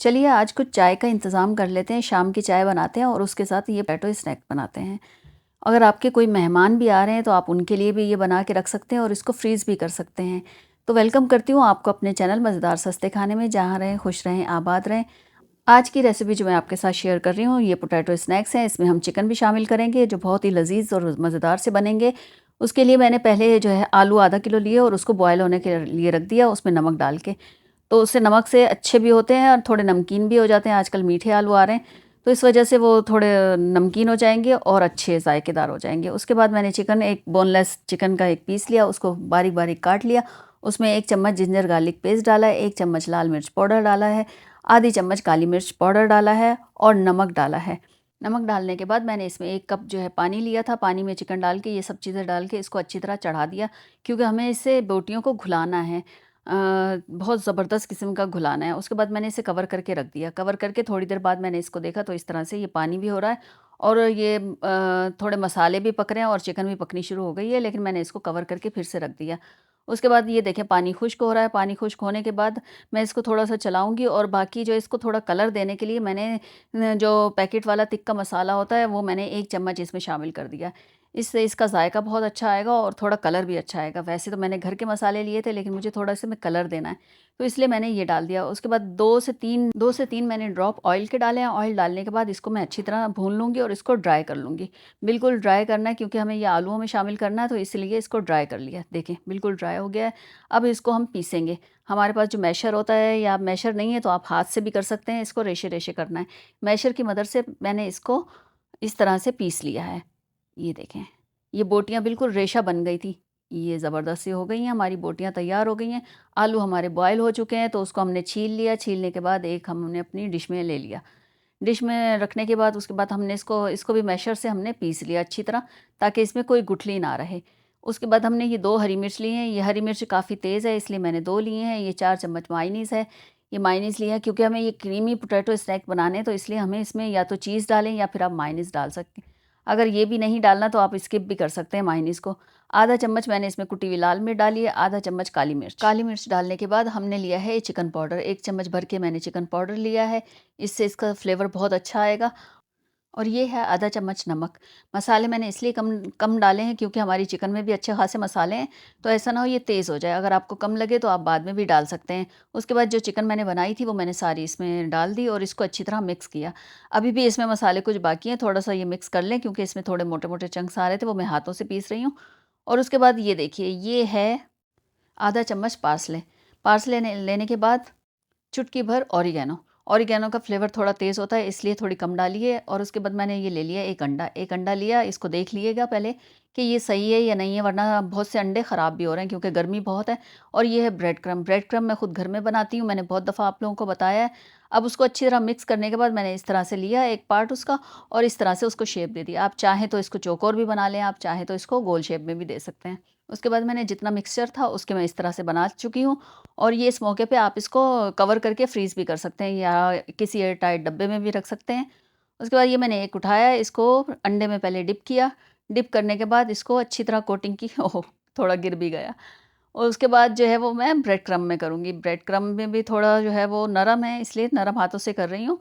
चलिए आज कुछ चाय का इंतज़ाम कर लेते हैं, शाम की चाय बनाते हैं और उसके साथ ये पोटैटो स्नैक बनाते हैं। अगर आपके कोई मेहमान भी आ रहे हैं तो आप उनके लिए भी ये बना के रख सकते हैं और इसको फ्रीज़ भी कर सकते हैं। तो वेलकम करती हूँ आपको अपने चैनल मज़ेदार सस्ते खाने में, जहाँ रहें खुश रहें, आबाद रहें। आज की रेसिपी जो मैं आपके साथ शेयर कर रही हूँ, ये पोटैटो स्नैक्स हैं। इसमें हम चिकन भी शामिल करेंगे जो बहुत ही लज़ीज़ और मज़ेदार से बनेंगे। उसके लिए मैंने पहले जो है आलू आधा किलो लिए और उसको बॉयल होने के लिए रख दिया, उसमें नमक डाल के। तो उससे नमक से अच्छे भी होते हैं और थोड़े नमकीन भी हो जाते हैं। आजकल मीठे आलू आ रहे हैं, तो इस वजह से वो थोड़े नमकीन हो जाएंगे और अच्छे ज़ायकेदार हो जाएंगे। उसके बाद मैंने चिकन, एक बोनलेस चिकन का एक पीस लिया, उसको बारीक बारीक काट लिया। उसमें 1 चम्मच जिंजर गार्लिक पेस्ट डाला है, 1 चम्मच लाल मिर्च पाउडर डाला है, आधी चम्मच काली मिर्च पाउडर डाला है और नमक डाला है। नमक डालने के बाद मैंने इसमें 1 कप जो है पानी लिया था। पानी में चिकन डाल के, ये सब चीज़ें डाल के इसको अच्छी तरह चढ़ा दिया, क्योंकि हमें इससे बोटियों को घुलाना है। बहुत ज़बरदस्त किस्म का घुलाना है। उसके बाद मैंने इसे कवर करके रख दिया। कवर करके थोड़ी देर बाद मैंने इसको देखा तो इस तरह से ये पानी भी हो रहा है और ये थोड़े मसाले भी पक रहे हैं और चिकन भी पकनी शुरू हो गई है, लेकिन मैंने इसको कवर करके फिर से रख दिया। उसके बाद ये देखें पानी खुश्क हो रहा है। पानी खुश्क होने के बाद मैं इसको थोड़ा-सा चलाऊँगी और बाकी जो इसको थोड़ा कलर देने के लिए मैंने जो पैकेट वाला तिक्का मसाला होता है वो मैंने 1 चम्मच इसमें शामिल कर दिया। इससे इसका ज़ायका बहुत अच्छा आएगा और थोड़ा कलर भी अच्छा आएगा। वैसे तो मैंने घर के मसाले लिए थे, लेकिन मुझे थोड़ा इसमें कलर देना है, तो इसलिए मैंने ये डाल दिया। उसके बाद 2 से 3 मैंने ड्रॉप ऑयल के डाले हैं। ऑयल डालने के बाद इसको मैं अच्छी तरह भून लूँगी और इसको ड्राई कर लूँगी। बिल्कुल ड्राई करना है, क्योंकि हमें ये आलूओं में शामिल करना है, तो इसलिए इसको ड्राई कर लिया। देखें बिल्कुल ड्राई हो गया है। अब इसको हम पीसेंगे। हमारे पास जो मैशर होता है, या मैशर नहीं है तो आप हाथ से भी कर सकते हैं। इसको रेशे-रेशे करना है। मैशर की मदद से मैंने इसको इस तरह से पीस लिया है। ये देखें, ये बोटियाँ बिल्कुल रेशा बन गई थी। ये ज़बरदस्त सी हो गई हैं, हमारी बोटियाँ तैयार हो गई हैं। आलू हमारे बॉयल हो चुके हैं, तो उसको हमने छील लिया। छीलने के बाद एक हमने अपनी डिश में ले लिया। डिश में रखने के बाद उसके बाद हमने इसको इसको भी मैशर से हमने पीस लिया अच्छी तरह, ताकि इसमें कोई गुठली ना रहे। उसके बाद हमने ये 2 हरी मिर्च ली हैं। ये हरी मिर्च काफ़ी तेज़ है, इसलिए मैंने 2 लिए हैं। ये 4 चम्मच मायोनीज़ है। ये मायोनीज़ लिया है क्योंकि हमें ये क्रीमी पोटैटो स्नैक बनाने हैं, तो इसलिए हमें इसमें या तो चीज़ डालें या फिर आप मायोनीज़ डाल सकते हैं। अगर ये भी नहीं डालना तो आप स्किप भी कर सकते हैं मायोनीज़ को। आधा चम्मच मैंने इसमें कुटी हुई लाल मिर्च डाली है, आधा चम्मच काली मिर्च। काली मिर्च डालने के बाद हमने लिया है चिकन पाउडर, 1 चम्मच भर के मैंने चिकन पाउडर लिया है। इससे इसका फ्लेवर बहुत अच्छा आएगा। और ये है आधा चम्मच नमक। मसाले मैंने इसलिए कम कम डाले हैं क्योंकि हमारी चिकन में भी अच्छे खासे मसाले हैं, तो ऐसा ना हो ये तेज़ हो जाए। अगर आपको कम लगे तो आप बाद में भी डाल सकते हैं। उसके बाद जो चिकन मैंने बनाई थी वो मैंने सारी इसमें डाल दी और इसको अच्छी तरह मिक्स किया। अभी भी इसमें मसाले कुछ बाकी हैं, थोड़ा-सा ये मिक्स कर लें, क्योंकि इसमें थोड़े मोटे-मोटे चंक्स आ रहे थे, वो मैं हाथों से पीस रही हूँ। और उसके बाद ये देखिए, ये है आधा चम्मच पार्सले। पार्सले लेने के बाद चुटकी भर ऑरिगेनो। ऑरिगेनो का फ्लेवर थोड़ा तेज़ होता है, इसलिए थोड़ी कम डालिए। और उसके बाद मैंने ये ले लिया 1 अंडा। 1 अंडा लिया, इसको देख लीजिएगा पहले कि ये सही है या नहीं है, वरना बहुत से अंडे ख़राब भी हो रहे हैं क्योंकि गर्मी बहुत है। और ये है ब्रेड क्रम्ब। ब्रेड क्रम्ब मैं खुद घर में बनाती हूँ, मैंने बहुत दफ़ा आप लोगों को बताया है। अब उसको अच्छी तरह मिक्स करने के बाद मैंने इस तरह से लिया एक पार्ट उसका और इस तरह से उसको शेप दे दिया। आप चाहें तो इसको चौकोर भी बना लें, आप चाहें तो इसको गोल शेप में भी दे सकते हैं। उसके बाद मैंने जितना मिक्सचर था उसके मैं इस तरह से बना चुकी हूँ। और ये इस मौके पे आप इसको कवर करके फ्रीज़ भी कर सकते हैं या किसी एयर टाइट डब्बे में भी रख सकते हैं। उसके बाद ये मैंने एक उठाया, इसको अंडे में पहले डिप किया। डिप करने के बाद इसको अच्छी तरह कोटिंग की। ओह! थोड़ा गिर भी गया। और उसके बाद जो है वो मैं ब्रेड क्रम्ब में करूँगी। ब्रेड क्रम्ब में भी थोड़ा जो है वो नरम है, इसलिए नरम हाथों से कर रही हूँ।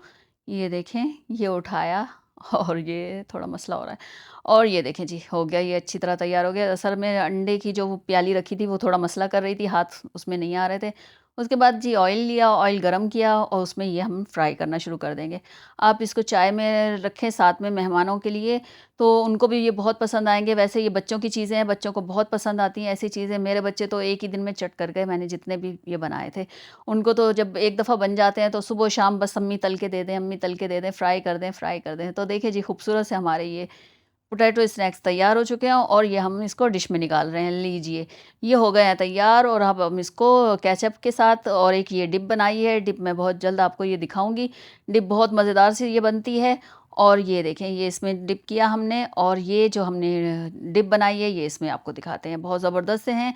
ये देखें, ये उठाया और ये थोड़ा मसला हो रहा है। और ये देखें जी, हो गया, ये अच्छी तरह तैयार हो गया। असल में अंडे की जो वो प्याली रखी थी वो थोड़ा मसला कर रही थी, हाथ उसमें नहीं आ रहे थे। उसके बाद जी ऑयल लिया, ऑयल गरम किया और उसमें ये हम फ्राई करना शुरू कर देंगे। आप इसको चाय में रखें साथ में मेहमानों के लिए, तो उनको भी ये बहुत पसंद आएँगे। वैसे ये बच्चों की चीज़ें हैं, बच्चों को बहुत पसंद आती हैं ऐसी चीज़ें। मेरे बच्चे तो एक ही दिन में चट कर गए, मैंने जितने भी ये बनाए थे। उनको तो जब एक दफ़ा बन जाते हैं तो सुबह-शाम बस अम्मी तल के दे दें, अम्मी तल के दे दें, फ्राई कर दें, फ्राई कर दें। तो देखिए जी, खूबसूरत से हमारे ये पोटैटो स्नैक्स तैयार हो चुके हैं और ये हम इसको डिश में निकाल रहे हैं। लीजिए, ये हो गए हैं तैयार और अब हम इसको केचप के साथ, और एक ये डिप बनाई है, डिप मैं बहुत जल्द आपको ये दिखाऊँगी। डिप बहुत मज़ेदार सी ये बनती है। और ये देखें, ये इसमें डिप किया हमने और ये जो हमने डिप बनाई है ये इसमें आपको दिखाते हैं, बहुत ज़बरदस्त से हैं।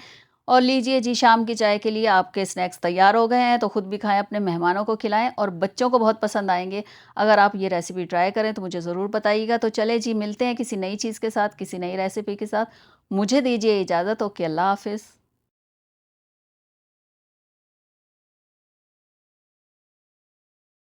और लीजिए जी, शाम की चाय के लिए आपके स्नैक्स तैयार हो गए हैं, तो खुद भी खाएँ, अपने मेहमानों को खिलाएँ और बच्चों को बहुत पसंद आएँगे। अगर आप ये रेसिपी ट्राई करें तो मुझे ज़रूर बताइएगा। तो चलें जी, मिलते हैं किसी नई चीज़ के साथ, किसी नई रेसिपी के साथ। मुझे दीजिए इजाज़त। ओके, अल्लाह हाफ़िज़।